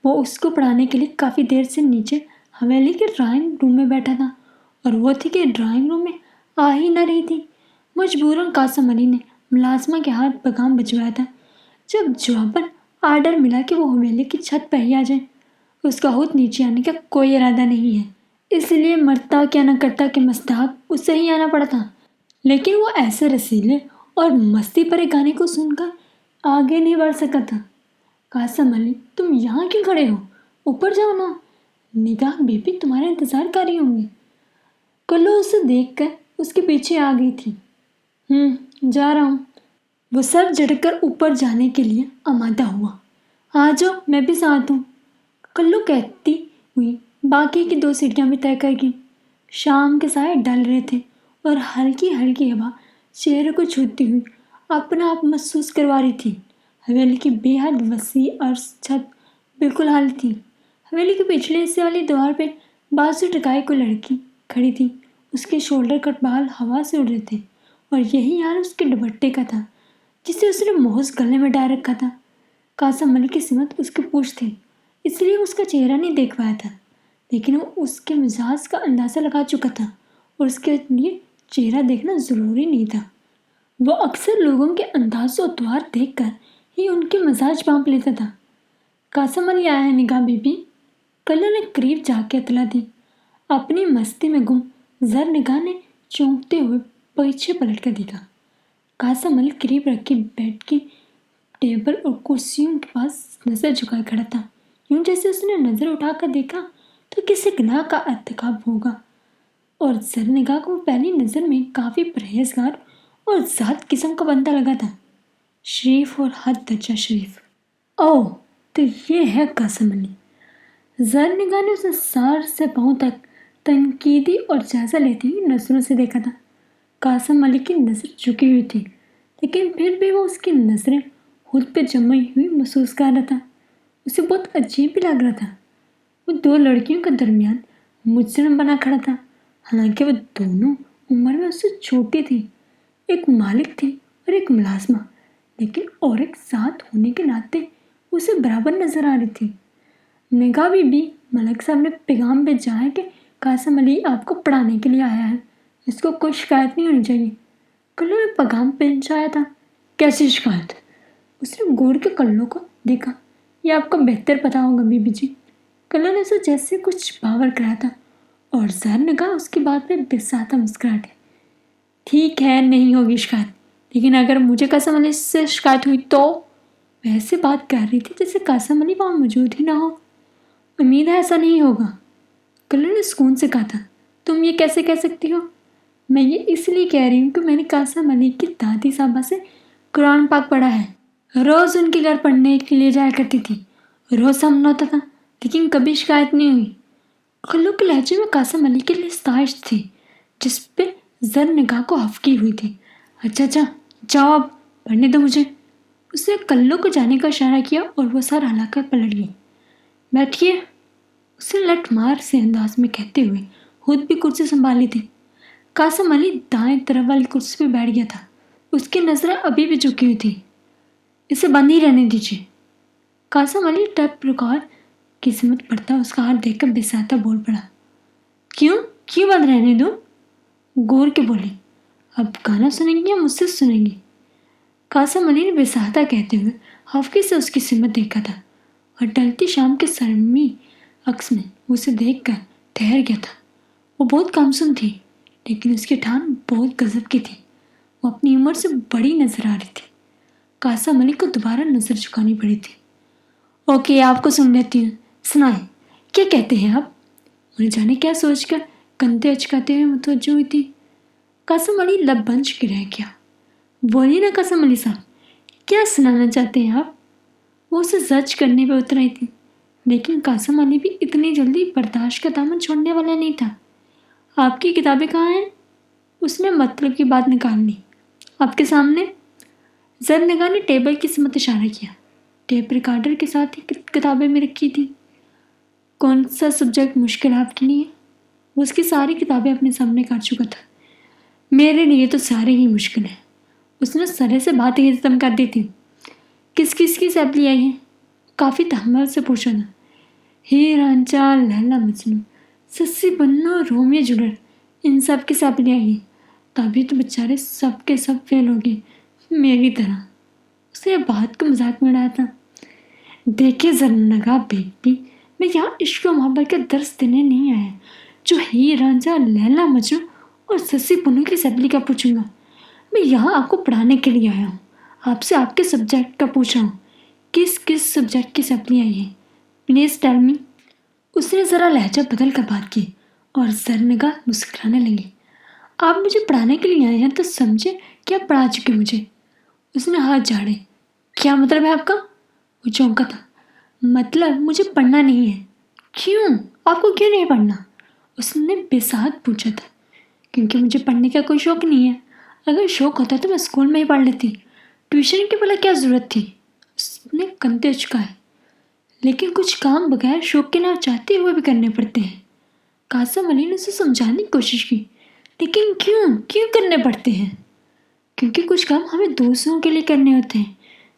S1: وہ اس کو پڑھانے کے لیے کافی دیر سے نیچے حویلی کے ڈرائنگ روم میں بیٹھا تھا اور وہ تھی کہ ڈرائنگ روم میں آ ہی نہ رہی تھی۔ مجبوراً قاسم علی نے ملازمہ کے ہاتھ پیغام بھجوایا تھا۔ جب جواباً آرڈر ملا کہ وہ حویلی کی چھت پہ ہی آ جائے۔ اس کا خود نیچے آنے کا کوئی ارادہ نہیں ہے، اس لیے مرتا کیا نہ کرتا کہ مستحق اسے ہی آنا پڑا تھا۔ لیکن وہ ایسے رسیلے اور مستی بھرے گانے کو سن کر آگے نہیں بڑھ سکا تھا۔ قاسم علی، تم یہاں کیوں کھڑے ہو؟ اوپر جاؤ نا، نگاہ بی بی تمہارا انتظار کر رہی ہوں گی۔ کلو اسے دیکھ کر اس کے پیچھے آ گئی تھی۔ جا رہا ہوں۔ وہ سر جھٹک کر اوپر جانے کے لیے آمادہ ہوا۔ آ جاؤ، میں بھی ساتھ ہوں، کلو کہتی ہوئی باقی کی 2 سیڑھیاں بھی طے کر گئی۔ شام کے سائے ڈل رہے تھے اور ہلکی ہلکی ہوا چہرے کو چھوتی ہوئی اپنا آپ محسوس کروا رہی تھی۔ حویلی کی بے حد وسیع عرض چھت بالکل خالی تھی۔ حویلی کے پچھلے حصے والی دیوار پہ بازو ٹکائے کوئی لڑکی کھڑی تھی۔ اس کے شولڈر کٹ بال ہوا سے اڑ رہے تھے اور یہی حال اس کے دوپٹے کا تھا جسے اس نے محض گلے میں ڈال رکھا تھا۔ قاسم علی کی سمت اس کی پوچھ تھی، اس لیے اس کا چہرہ نہیں دیکھ پایا تھا، لیکن وہ اس کے مزاج کا اندازہ لگا چکا تھا اور اس کے لیے چہرہ دیکھنا ضروری نہیں تھا۔ وہ اکثر لوگوں کے انداز و اتوار دیکھ کر ہی ان کے مزاج بانپ لیتا تھا۔ قاسم علی آیا ہے نگاہ بی بی، کلو نے قریب جا کے اطلاع دی۔ اپنی مستی میں گم زر نگاہ نے چونکتے ہوئے پیچھے پلٹ کر دیکھا۔ قاسم علی قریب رکھی بیڈ کی ٹیبل اور کرسیوں کے پاس نظر جھکائے کھڑا تھا، یوں جیسے اس نے نظر اٹھا کر دیکھا تو کسی گناہ کا ارتکاب ہوگا، اور زر نگاہ کو پہلی نظر میں کافی پرہیزگار اور ذات قسم کا بندہ لگا تھا، شریف اور حد درجہ شریف۔ اوہ، تو یہ ہے قاسم علی۔ زر نگاہ نے اسے سر سے پاؤں تک تنقیدی اور جائزہ لیتی ہوئی نظروں سے دیکھا تھا۔ قاسم علی کی نظر جھکی ہوئی تھی، لیکن پھر بھی وہ اس کی نظریں خود پہ جمی ہوئی محسوس کر رہا تھا۔ اسے بہت عجیب بھی لگ رہا تھا۔ وہ 2 لڑکیوں کے درمیان مجرم بنا کھڑا تھا، حالانکہ وہ دونوں عمر میں اس سے چھوٹی تھی۔ ایک مالک تھی اور ایک ملازمہ، لیکن اور ایک ذات ہونے کے ناطے اسے برابر نظر آ رہی تھی۔ نگاہ بی بی، ملک صاحب نے پیغام بھیجا ہے کہ قاسم علی آپ کو پڑھانے کے لیے آیا ہے، اس کو کوئی شکایت نہیں ہونی چاہیے۔ کلو نے پیغام پہنچایا تھا۔ کیسی شکایت؟ اس نے گور کے کلو کو دیکھا۔ یہ آپ کو بہتر پتا ہوگا بی بی جی۔ کلو نے اسے جیسے کچھ باور کرایا تھا اور زر نگاہ اس کی بات پہ بساتا مسکراہٹ۔ ٹھیک ہے، نہیں ہوگی شکایت، لیکن اگر مجھے قاسم علی سے شکایت ہوئی تو؟ ویسے بات کر رہی تھی جیسے قاسم علی وہاں موجود ہی نہ ہو۔ امید ہے ایسا نہیں ہوگا، کلو نے سکون سے کہا تھا۔ تم یہ کیسے کہہ سکتی ہو؟ میں یہ اس لیے کہہ رہی ہوں کہ میں نے قاسم علی کی دادی صاحبہ سے قرآن پاک پڑھا ہے، روز ان کے گھر پڑھنے کے لیے جایا کرتی تھی، روز سامنا ہوتا تھا، لیکن کبھی شکایت نہیں ہوئی۔ کلو کے لہجے میں قاسم علی کے لیے ستائش تھی جس پہ زر نگاہ کو ہفکی ہوئی تھی۔ اچھا، جاؤ اب، پڑھنے دو مجھے۔ اس نے کلو کو جانے کا اشارہ کیا اور وہ سر ہلا کر پلٹ گئی۔ بیٹھیے، اس نے لٹ مار سے انداز میں کہتے ہوئے خود بھی کرسی سنبھالی تھی۔ قاسم علی دائیں طرف والی کرسی پہ بیٹھ گیا تھا۔ اس کی نظریں ابھی بھی جھکی ہوئی تھی۔ اسے بند ہی رہنے دیجیے۔ قاسم علی ٹیپ ریکارڈ کی سمت پڑھتا اس کا ہاتھ دیکھ کر بساتا بول پڑا۔ کیوں بند رہنے دوں؟ گور کے بولی۔ اب گانا سنیں گی یا مجھ سے سنیں گی؟ قاسم علی نے بساتا کہتے ہوئے ہفکی سے اس کی سمت دیکھا تھا اور ڈلتی شام کے سرمی عکس میں اسے دیکھ کر ٹھہر گیا تھا۔ وہ بہت کم سن تھی، لیکن اس کی ٹھان بہت غضب کی تھی۔ وہ اپنی عمر سے بڑی نظر آ رہی تھی۔ قاسم علی کو دوبارہ نظر جھکانی پڑی تھی۔ اوکے، آپ کو سن لیتی ہوں، سنائیں، کیا کہتے ہیں آپ؟ انہیں جانے کیا سوچ کر کندھے اچکاتے ہوئے متوجہ ہوئی تھی۔ قاسم علی لب بنچ کے رہ گیا۔ بولیے نا قاسم علی صاحب، کیا سنانا چاہتے ہیں آپ؟ وہ اسے زج کرنے پہ اتر آئی تھی، لیکن قاسم علی بھی اتنی جلدی برداشت کا دامن چھوڑنے والا نہیں تھا۔ آپ کی کتابیں کہاں ہیں؟ اس نے مطلب کی بات نکال لی۔ آپ کے سامنے۔ زرنگا نے ٹیبل کی سمت اشارہ کیا۔ ٹیپ ریکارڈر کے ساتھ ہی کتابیں میں رکھی تھی۔ کون سا سبجیکٹ مشکل آپ کے لیے؟ وہ اس کی ساری کتابیں اپنے سامنے کاٹ چکا تھا۔ میرے لیے تو سارے ہی مشکل ہیں۔ اس نے سرے سے بات ہی ختم کر دی تھی۔ کس کس کی سیمپلی آئی ہیں؟ کافی تحمل سے پوچھا تھا۔ ہیر رانجھا، لیلا مجنوں، سسی بنو، رومیو جولیٹ، ان سب کی سیمپلی آئی ہیں۔ تبھی تو بیچارے سب کے سب فیل ہو گئے، میری طرح۔ اسے یہ بات کو مذاق میں اڑایا تھا۔ دیکھیے زرنگا بیٹی، میں یہاں عشق و محبت کا درس دینے نہیں آیا جو ہیر رانجھا، لیلا مجنوں اور سسی بنو کی سیمپلی کا پوچھوں گا۔ میں یہاں آپ کو پڑھانے کے لیے آیا ہوں۔ آپ سے آپ کے سبجیکٹ کا پوچھا ہوں۔ کس کس سبجیکٹ کی سیمپلی آئی ہے؟ Please tell me. اس نے ذرا لہجہ بدل کر بات کی اور زرنگا مسکرانے لگی۔ آپ مجھے پڑھانے کے لیے آئے ہیں تو سمجھے کہ آپ پڑھا چکے مجھے۔ اس نے ہاتھ جھاڑے۔ کیا مطلب ہے آپ کا؟ وہ چونکا تھا۔ مطلب مجھے پڑھنا نہیں ہے۔ کیوں؟ آپ کو کیوں نہیں پڑھنا؟ اس نے بے ساہت پوچھا تھا۔ کیونکہ مجھے پڑھنے کا کوئی شوق نہیں ہے۔ اگر شوق ہوتا تو میں اسکول میں ہی پڑھ لیتی، ٹیوشن کی بھلا کیا ضرورت تھی؟ اس نے کندھے اچکائے۔ لیکن کچھ کام بغیر شوق کے نہ چاہتے ہوئے بھی کرنے پڑتے ہیں۔ قاسم علی نے اسے سمجھانے کی کوشش کی۔ لیکن کیوں کرنے پڑتے ہیں؟ کیونکہ کچھ کام ہمیں دوسروں کے لیے کرنے ہوتے ہیں۔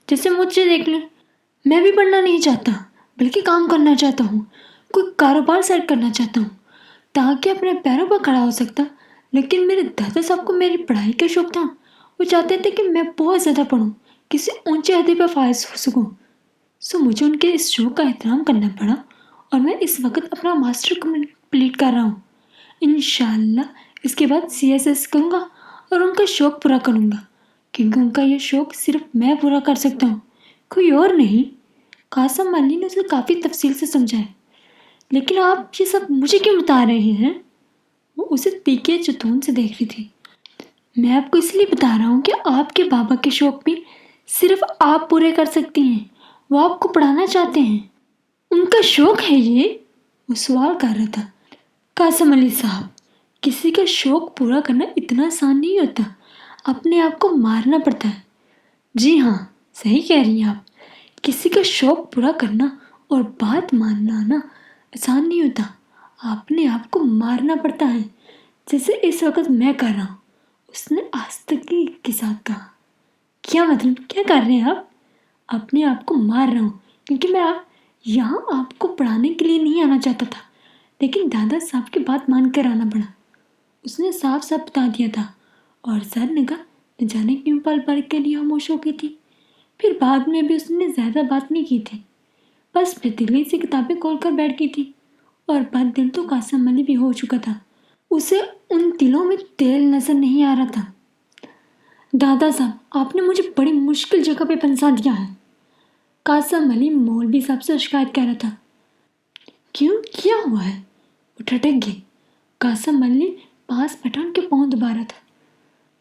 S1: جیسے مجھے دیکھ لیں، میں بھی پڑھنا نہیں چاہتا بلکہ کام کرنا چاہتا ہوں، کوئی کاروبار سیٹ کرنا چاہتا ہوں تاکہ اپنے پیروں پر کھڑا ہو سکتا۔ لیکن میرے دادا صاحب کو میری پڑھائی کا شوق تھا۔ وہ چاہتے تھے کہ میں بہت زیادہ پڑھوں، کسی اونچے عہدے پر فائز ہو سکوں۔ مجھے ان کے اس شوق کا احترام کرنا پڑا اور میں اس وقت اپنا ماسٹر کمپلیٹ کر رہا ہوں۔ انشاءاللہ اس کے بعد CSS کروں گا اور ان کا شوق پورا کروں گا، کیونکہ ان کا یہ شوق صرف میں پورا کر سکتا ہوں، کوئی اور نہیں۔ قاسم علی نے اسے کافی تفصیل سے سمجھایا۔ لیکن آپ یہ سب مجھے کیوں بتا رہے ہیں؟ وہ اسے تیکھے چتون سے دیکھ رہی تھی۔ میں آپ کو اس لیے بتا رہا ہوں کہ آپ کے بابا کے شوق بھی صرف آپ پورے کر سکتی ہیں۔ وہ آپ کو پڑھانا چاہتے ہیں۔ ان کا شوق ہے یہ؟ وہ سوال کر رہا تھا۔ قاسم علی صاحب، کسی کا شوق پورا کرنا اتنا آسان نہیں ہوتا، اپنے آپ کو مارنا پڑتا ہے۔ جی ہاں، صحیح کہہ رہی ہیں آپ۔ کسی کا شوق پورا کرنا اور بات ماننا نا آسان نہیں ہوتا، اپنے آپ کو مارنا پڑتا ہے، جیسے اس وقت میں کر رہا ہوں۔ اس نے آستگی کے ساتھ کہا۔ کیا مطلب؟ کیا کر رہے ہیں آپ؟ اپنے آپ کو مار رہا ہوں کیونکہ میں یہاں آپ کو پڑھانے کے لیے نہیں آنا چاہتا تھا، لیکن دادا صاحب کی بات مان کر آنا پڑا۔ اس نے صاف صاف بتا دیا تھا اور زرنگا نہ جانے کیوں پل پل کے لیے خاموش ہو گئی تھی۔ پھر بعد میں بھی اس نے زیادہ بات نہیں کی تھی، بس بے دلی سے کتابیں کھول کر بیٹھ گئی تھی۔ اور بد دل تو قاسم علی بھی ہو چکا تھا، اسے ان دلوں میں تیل نظر نہیں آ رہا تھا۔ دادا صاحب، آپ نے مجھے بڑی مشکل جگہ پہ پھنسا دیا ہے۔ قاسم علی مولوی صاحب سے شکایت کر رہا تھا۔ کیوں؟ کیا ہوا ہے؟ وہ ٹھٹک گئی۔ قاسم علی پاس بیٹھا ان کے پاؤں دبا رہا تھا۔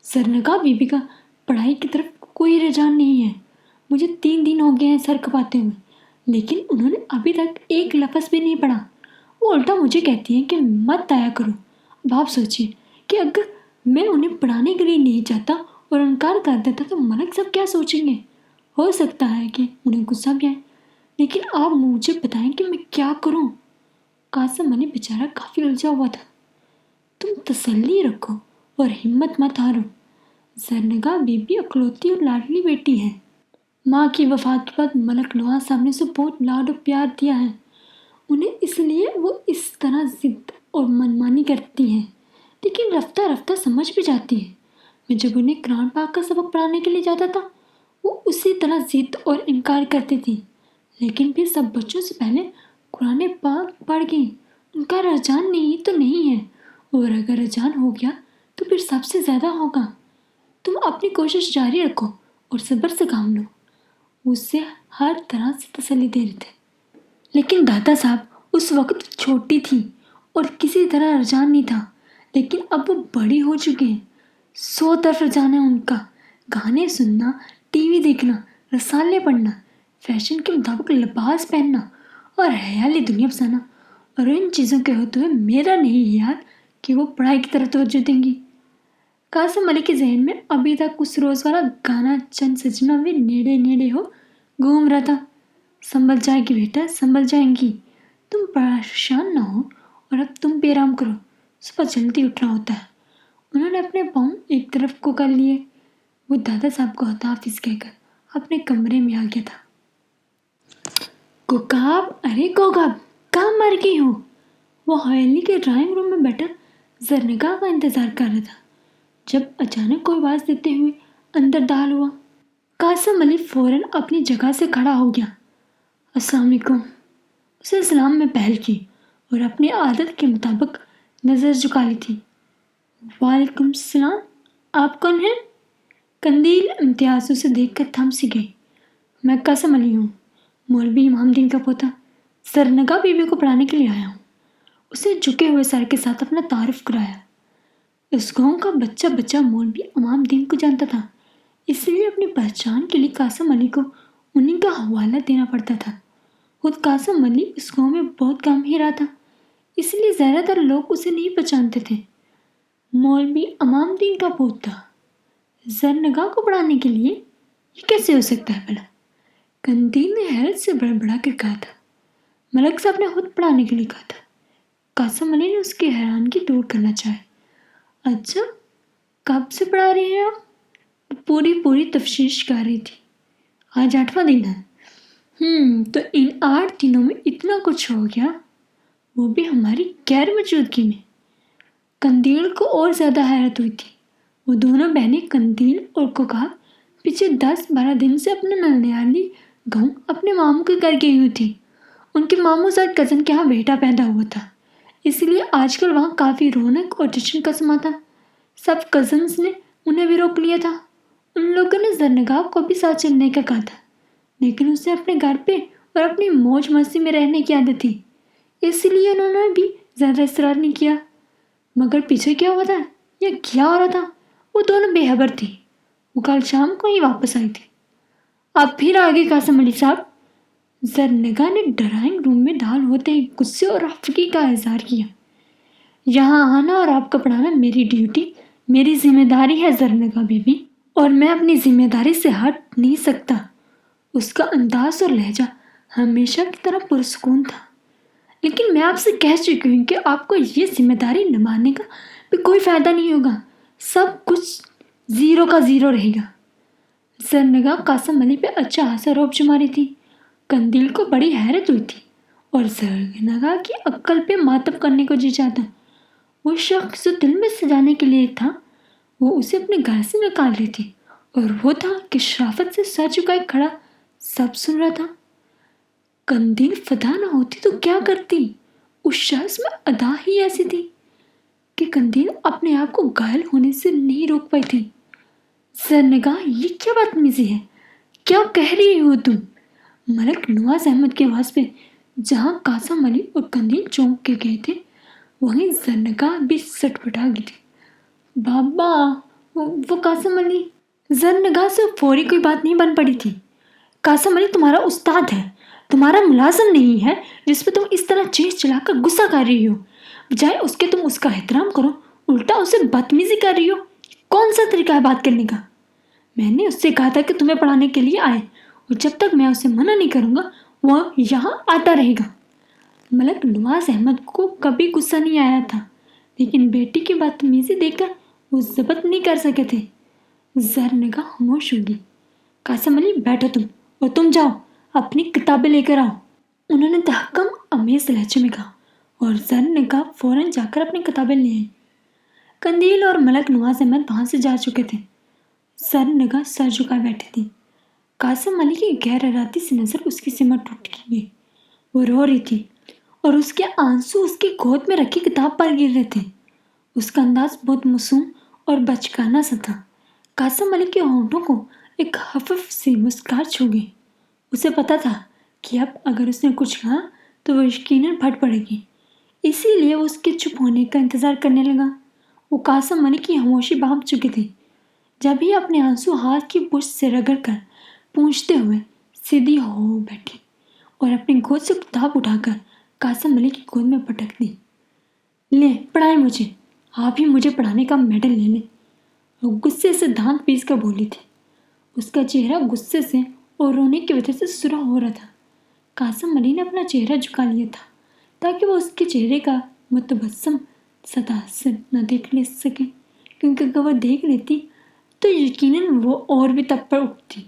S1: زرنگا بی بی کا پڑھائی کی طرف کوئی رجحان نہیں ہے۔ مجھے 3 دن ہو گئے ہیں سر کھپاتے ہوئے، لیکن انہوں نے ابھی تک ایک لفظ بھی نہیں پڑھا۔ وہ الٹا مجھے کہتی ہیں کہ مت آیا کرو۔ اب آپ سوچیے کہ اگر میں انہیں پڑھانے کے لیے نہیں چاہتا اور انکار کر دیتا تو ملک صاحب کیا سوچیں گے؟ ہو سکتا ہے کہ انہیں غصہ بھی آئے، لیکن آپ مجھے بتائیں کہ میں کیا کروں؟ قاسم علی بیچارہ کافی الجھا ہوا تھا۔ تم تسلی رکھو اور ہمت مت ہارو۔ زرنگا بی بی اکلوتی اور لاڈلی بیٹی ہے۔ ماں کی وفات کے بعد ملک نواز صاحب نے اسے بہت لاڈ و پیار دیا ہے، انہیں اس لیے وہ اس طرح ضد اور منمانی کرتی ہیں، لیکن رفتہ رفتہ سمجھ بھی جاتی ہے۔ میں جب انہیں قرآن پاک کا سبق پڑھانے کے لیے جاتا تھا وہ اسی طرح ضد اور انکار کرتی تھی، لیکن پھر سب بچوں سے پہلے قرآن پاک پڑھ گئی۔ ان کا رجحان نہیں تو نہیں ہے، اور اگر رجحان ہو گیا تو پھر سب سے زیادہ ہوگا۔ تم اپنی کوشش جاری رکھو اور صبر سے کام لو۔ اسے ہر طرح سے تسلی دے رہے تھے، لیکن دادا صاحب اس وقت چھوٹی تھی اور کسی طرح رجحان نہیں تھا، لیکن اب وہ بڑی ہو چکی ہیں۔ 100 طرف رجحان ہے ان کا، گانے سننا، ٹی وی دیکھنا، رسالے پڑھنا، فیشن کے مطابق لباس پہننا اور حیالی دنیا بسانا۔ اور ان چیزوں کے ہوتے ہوئے میرا نہیں یاد کہ وہ پڑھائی کی طرف توجہ دیں گی۔ قاسم علی کے ذہن میں ابھی تک اس روز والا گانا چند سجنا بھی نیڑے نیڑے ہو گھوم رہا تھا۔ سنبھل جائے گی بیٹا، سنبھل جائیں گی، تم پریشان نہ ہو اور اب تم بھی آرام کرو، صبح جلدی اٹھنا ہوتا ہے۔ انہوں نے اپنے پاؤں ایک طرف کو کر لیے۔ وہ دادا صاحب کو خدا حافظ کہہ کر اپنے کمرے میں آ گیا تھا۔ کوکاب، ارے کوکاب، کہاں مر گئی ہو؟ وہ حویلی کے ڈرائنگ روم میں بیٹھا زرنگا کا انتظار کر رہا تھا، جب اچانک کوئی آواز دیتے ہوئے اندر داخل ہوا۔ قاسم علی فوراً اپنی جگہ سے کھڑا ہو گیا۔ السلام علیکم، اسے سلام میں پہل کی اور اپنی عادت کے مطابق نظر جھکا لی تھی۔ وعلیکم السلام، آپ کون ہیں؟ قندیل امتیاز اسے دیکھ کر تھم سی گئی۔ میں قاسم علی ہوں، مولوی امام دین کا پوتا، زرنگا بیوی کو پڑھانے کے لیے آیا ہوں۔ اسے جھکے ہوئے سر کے ساتھ اپنا تعارف کرایا۔ اس گاؤں کا بچہ بچہ مولوی امام دین کو جانتا تھا، اس لیے اپنی پہچان کے لیے قاسم علی کو انہیں کا حوالہ دینا پڑتا تھا۔ خود قاسم علی اس گاؤں میں بہت کم ہی رہا تھا، اس لیے زیادہ تر لوگ اسے نہیں پہچانتے تھے۔ مولوی امام دین کا پوتا زرنگا کو پڑھانے کے لیے، یہ کیسے ہو سکتا ہے بھلا؟ قندیل نے حیرت سے بڑبڑا کر کہا تھا۔ ملک صاحب نے خود پڑھانے کے لیے کہا تھا۔ قاسم علی نے اس کی حیرانگی دور کرنا چاہے۔ اچھا، کب سے پڑھا رہے ہیں آپ؟ پوری تفتیش کر رہی تھی۔ آج 8واں دن ہے۔ تو ان 8 دنوں میں اتنا کچھ ہو گیا، وہ بھی ہماری غیر موجودگی میں۔ قندیل کو اور زیادہ حیرت ہوئی تھی۔ وہ دونوں بہنیں قندیل اور کوکاب پچھلے 10-12 دن سے اپنے ننیالی گاؤں اپنے ماموں کے گھر گئی ہوئی تھی۔ ان کے ماموں زاد کزن کے ہاں بیٹا پیدا ہوا تھا، اس لیے آج کل وہاں کافی رونق اور جشن کا سما تھا۔ سب کزنس نے انہیں بھی روک لیا تھا۔ ان لوگوں نے زرنگا کو بھی ساتھ چلنے کا کہا تھا، لیکن اسے اپنے گھر پہ اور اپنی موج مستی میں رہنے کی عادت تھی، اس لیے انہوں نے بھی زیادہ اصرار نہیں کیا۔ مگر پیچھے کیا ہوا تھا یا کیا ہو رہا تھا، وہ دونوں بے خبر تھی۔ وہ کل شام کو ہی واپس آئی تھی۔ اب پھر آگے قاسم علی صاحب، زرنگا نے ڈرائنگ روم میں داخل ہوتے ہی غصے اور خفگی کا اظہار کیا۔ یہاں آنا اور آپ کو پڑھانا میری ڈیوٹی، میری ذمہ داری ہے زرنگا بیوی، اور میں اپنی ذمہ داری سے ہٹ نہیں سکتا۔ اس کا انداز اور لہجہ ہمیشہ کی طرح پرسکون تھا۔ لیکن میں آپ سے کہہ چکی ہوں کہ آپ کو یہ ذمہ داری نبھانے کا بھی کوئی فائدہ نہیں ہوگا، سب کچھ 0 کا 0 رہے گا۔ زرنگا قاسم علی پہ اچھا خاصا روب جما رہی تھی۔ قندیل کو بڑی حیرت ہوئی تھی اور زرنگا کی عقل پہ ماتم کرنے کو جی چاہتا۔ وہ شخص جو دل میں سجانے کے لیے تھا، وہ اسے اپنے گھر سے نکال رہی تھی، اور وہ تھا کہ شرافت سے سر جھکائے کھڑا سب سن رہا تھا۔ قندیل فدا نہ ہوتی تو کیا کرتی؟ اس شخص میں ادا ہی ایسی تھی کہ قندیل اپنے آپ کو گھائل ہونے سے نہیں روک پائی تھی۔ زرنگا، یہ کیا بدتمیزی ہے؟ کیا کہہ رہی ہو تم؟ ملک نواز احمد کی آواز پہ جہاں قاسم علی اور قندیل چونک کے گئے تھے، وہیں زرنگا بھی سٹ پٹا گئی تھی۔ بابا، وہ قاسم علی۔ زرنگا سے فوری کوئی بات نہیں بن پڑی تھی۔ قاسم علی تمہارا استاد ہے، تمہارا ملازم نہیں ہے جس پہ تم اس طرح چیخ چلا کر غصہ کر رہی ہو۔ بجائے اس کے تم اس کا احترام کرو، الٹا اسے بدتمیزی کر رہی ہو۔ کون سا طریقہ ہے بات کرنے کا؟ میں نے اس سے کہا تھا کہ تمہیں پڑھانے کے لیے آئے، اور جب تک میں اسے منع نہیں کروں گا وہ یہاں آتا رہے گا۔ ملک نواز احمد کو کبھی غصہ نہیں آیا تھا، لیکن بیٹی کی بدتمیزی دیکھ کر وہ ضبط نہیں کر سکے تھے۔ زرنگا خاموش ہوگی۔ قاسم علی، بیٹھو تم، اور تم جاؤ اپنی کتابیں لے کر آؤ، انہوں نے تحکم امیز لہجے میں کہا، اور زرنگا فوراً جا کر اپنی کتابیں لے آئی۔ قندیل اور ملک نواز احمد وہاں سے جا چکے تھے۔ زرنگا سر جھکائے بیٹھی تھی۔ قاسم علی کی غیر ارادی سی نظر اس کی سمٹ ٹوٹ گئی۔ وہ رو رہی تھی اور اس کے آنسو اس کی گود میں رکھی کتاب پر گر رہے تھے۔ اس کا انداز بہت معصوم اور بچگانہ سا تھا۔ قاسم علی کے ہونٹوں کو ایک خفیف سی مسکراہٹ چھو گئی۔ اسے پتا تھا کہ اب اگر اس نے کچھ کہا تو وہ یقیناً پھٹ پڑے گی، اسی لیے وہ اس کے چپ ہونے کا انتظار کرنے لگا۔ وہ قاسم علی کی خاموشی بھانپ چکی تھی۔ جب یہ اپنے آنسو ہاتھ کی پشت سے رگڑ کر پونچھتے ہوئے سیدھی ہو بیٹھی اور اپنی گود سے کتاب اٹھا کر قاسم علی کی گود میں پٹک دی۔ لے پڑھائیں مجھے، آپ ہی مجھے پڑھانے کا میڈل لے لیں، وہ غصے سے دانت پیس کر بولی تھی۔ اس کا چہرہ غصے سے اور رونے کی وجہ سے سرخ ہو رہا تھا۔ قاسم علی نے اپنا چہرہ جھکا لیا تھا تاکہ وہ اس کے چہرے کا متبسم تاثر نہ دیکھ لے سکے، کیونکہ اگر وہ دیکھ لیتی تو یقیناً وہ اور بھی تپ پر اٹھتی۔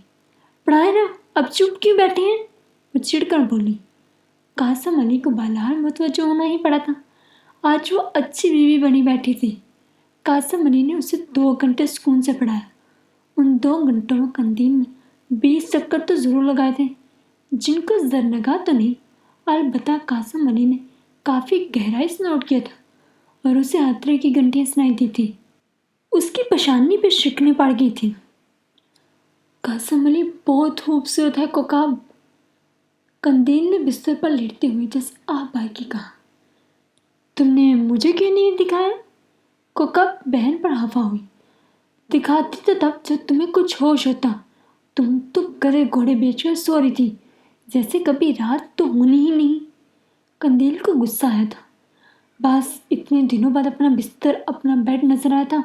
S1: پڑھائے نا، اب چپ کیوں بیٹھے ہیں؟ وہ چڑ کر بولی۔ قاسم علی کو بہرحال متوجہ ہونا ہی پڑا تھا۔ آج وہ اچھی بیوی بنی بیٹھی تھی۔ قاسم علی نے اسے 2 گھنٹے سکون سے پڑھایا۔ ان 2 گھنٹوں میں قندیل نے 20 چکر تو ضرور لگائے تھے، جن کو زرنگاہ تو نہیں، البتہ قاسم علی نے کافی گہرائی سے نوٹ کیا تھا اور اسے خطرے کی گھنٹیاں سنائی دی تھی۔ اس کی پیشانی پہ شکنیں پڑ گئی تھی۔ قاسم علی بہت خوبصورت ہے کوکب، قندیل نے بستر پر لیٹتے ہوئے جیسے آہ بھائی کی کہا۔ تم نے مجھے کیوں نہیں دکھایا؟ کوکب بہن پر خفا ہوئی۔ دکھاتی تو تب جب تمہیں کچھ ہوش ہوتا، تم تو گدھے گھوڑے بیچ کر سو رہی تھی جیسے کبھی رات تو ہونی ہی نہیں۔ قندیل کو غصہ آیا تھا۔ بس اتنے دنوں بعد اپنا بستر، اپنا بیڈ نظر آیا تھا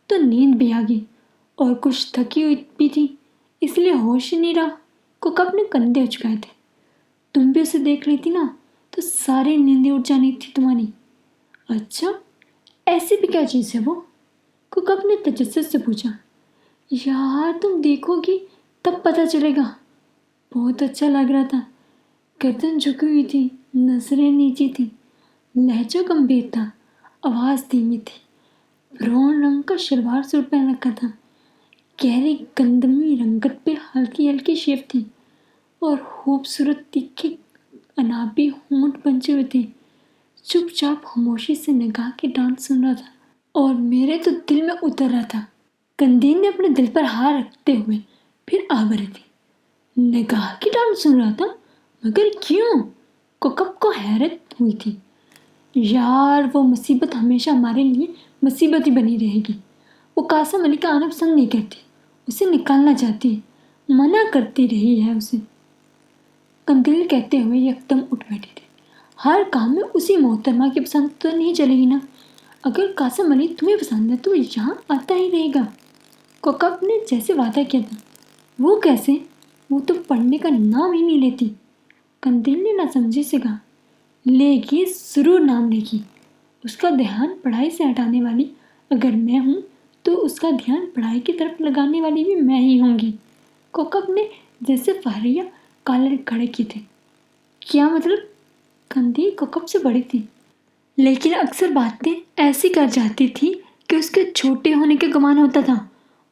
S1: تو نیند بھی آ گئی اور کچھ تھکی ہوئی بھی تھی، اس لیے ہوش ہی نہیں رہا۔ کوکب نے کندھے اچکائے تھے۔ تم بھی اسے دیکھ لیتی نا تو ساری نیندیں اٹھ جانی تھی تمہاری۔ اچھا، ایسی بھی کیا چیز ہے وہ؟ کوکب نے تجسس سے پوچھا۔ یار تم دیکھو گی تب پتہ چلے گا۔ بہت اچھا لگ رہا تھا۔ گردن جھکی ہوئی تھی، نظریں نیچی تھی، لہجہ گمبھیر تھا، آواز دھیمی تھی۔ براؤن رنگ کا شلوار سوٹ پہن رکھا تھا، گہری گندمی رنگت پہ ہلکی ہلکی شیف تھی اور خوبصورت تیکھے انابی ہونٹ بنچے ہوئے تھے۔ چپ چاپ خاموشی سے نگاہ کی ڈانٹ سن رہا تھا اور میرے تو دل میں اتر رہا تھا۔ قندیل نے اپنے دل پر ہاتھ رکھتے ہوئے پھر آ بھری تھی۔ نگاہ کی ڈانٹ سن رہا تھا؟ مگر کیوں؟ کوکب کو حیرت ہوئی تھی۔ یار وہ مصیبت ہمیشہ ہمارے لیے مصیبت ہی بنی رہے گی۔ وہ قاسم علی کا آنا پسند نہیں کرتی، اسے نکالنا چاہتی ہے، منع کرتی رہی ہے اسے۔ قندیل کہتے ہوئے یکدم اٹھ بیٹھی تھی۔ ہر کام میں اسی محترمہ کی پسند تو نہیں چلے گی نا۔ اگر قاسم علی تمہیں پسند ہے تو یہاں آتا ہی رہے گا۔ کوکب نے جیسے وعدہ کیا تھا۔ وہ کیسے؟ وہ تو پڑھنے کا نام ہی نہیں لیتی۔ قندیل نے ناسمجھی سے کہا۔ لے گی، ضرور نام لے گی۔ اس کا دھیان پڑھائی سے ہٹانے والی اگر میں ہوں تو اس کا دھیان پڑھائی کی طرف لگانے والی بھی میں ہی ہوں گی۔ کوکب نے جیسے فہریہ کالر کھڑے کی تھے۔ کیا مطلب؟ قندیل کوکب سے بڑی تھی، لیکن اکثر باتیں ایسی کر جاتی تھی کہ اس کے چھوٹے ہونے کا گمان ہوتا تھا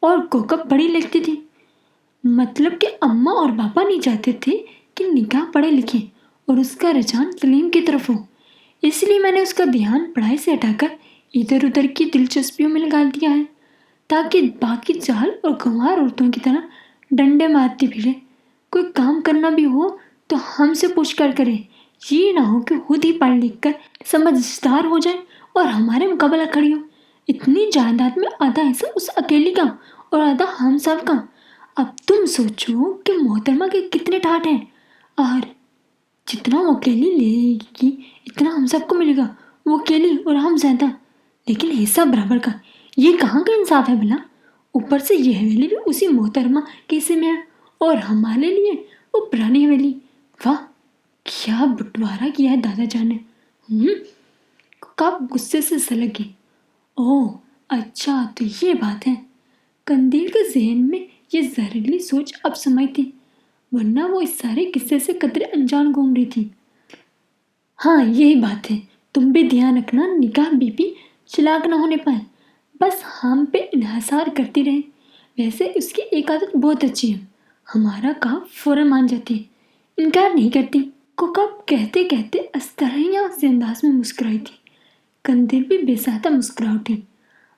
S1: اور کوکب بڑی لگتی تھی۔ مطلب کہ اماں اور پاپا نہیں چاہتے تھے کہ نگاہ پڑھے لکھے اور اس کا رجحان تعلیم کی طرف ہو، اس لیے میں نے اس کا دھیان پڑھائی سے ہٹا کر ادھر ادھر کی دلچسپیوں میں لگا دیا ہے تاکہ باقی جاہل اور گنوار عورتوں کی طرح ڈنڈے مارتی پھرے۔ کوئی کام کرنا بھی ہو تو ہم سے پوچھ کر کرے، یہ نہ ہو کہ خود ہی پڑھ لکھ کر سمجھدار ہو جائے اور ہمارے مقابلہ کھڑی ہو۔ اتنی جائیداد میں آدھا حصہ اس اکیلی کا اور آدھا ہم سب کا۔ اب تم سوچو کہ محترمہ کے کتنے ٹھاٹ ہیں، اور جتنا وہ اکیلی لے گی اتنا ہم سب کو ملے گا۔ وہ اکیلی اور ہم زیادہ، لیکن حصہ برابر کا۔ یہ کہاں کا انصاف ہے بھلا؟ اوپر سے یہ حویلی بھی اسی محترمہ کے حصے میں ہے اور ہمارے لیے وہ پرانی حویلی۔ واہ کیا بٹوارا کیا ہے دادا جان نے۔ کب غصے سے سلگ گئی۔ اوہ اچھا تو یہ بات ہے۔ قندیل کے ذہن میں یہ زہریلی سوچ اب سمائی تھی، ورنہ وہ اس سارے قصے سے قدرے انجان گھوم رہی تھی۔ ہاں یہی بات ہے، تم بھی دھیان رکھنا نگاہ بی بی چلاک نہ ہونے پائے، بس ہم پہ انحصار کرتی رہے۔ ویسے اس کی ایک عادت بہت اچھی ہے، ہمارا کہا فوراً مان جاتی ہے، انکار نہیں کرتی۔ کوکب کہتے کہتے استرحیہ سے انداز میں مسکرائی تھی۔ قندیل بھی بے ساختہ مسکرا اٹھی۔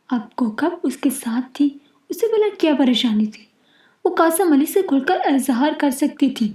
S1: اب کوکب اس کے ساتھ تھی، اسے بھلا کیا پریشانی تھی؟ وہ قاسم علی سے کھل کر اظہار کر سکتی تھی۔